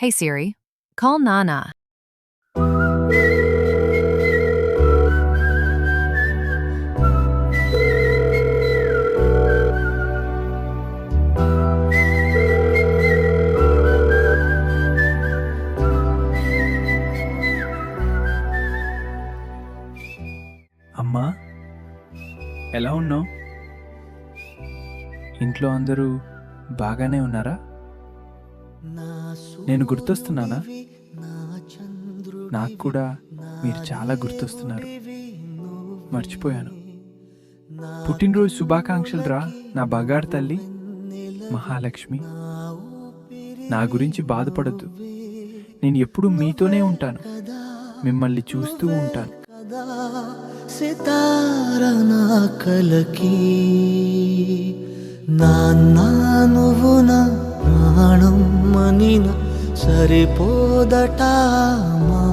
Hey Siri, call Nana. అమ్మా, ఎలా ఉన్నావు? ఇంట్లో అందరూ బాగానే ఉన్నారా? నేను గుర్తొస్తున్నానా? నాకు కూడా మీరు చాలా గుర్తొస్తున్నారు. మర్చిపోయాను. పుట్టినరోజు శుభాకాంక్షలు రా నా బంగారు తల్లి మహాలక్ష్మి. నా గురించి బాధపడద్దు. నేను ఎప్పుడూ మీతోనే ఉంటాను. మిమ్మల్ని చూస్తూ ఉంటాను. సితారా నా కలకి నాన్నా నువ్వు నా ప్రాణం మనిన సరిపోదట మా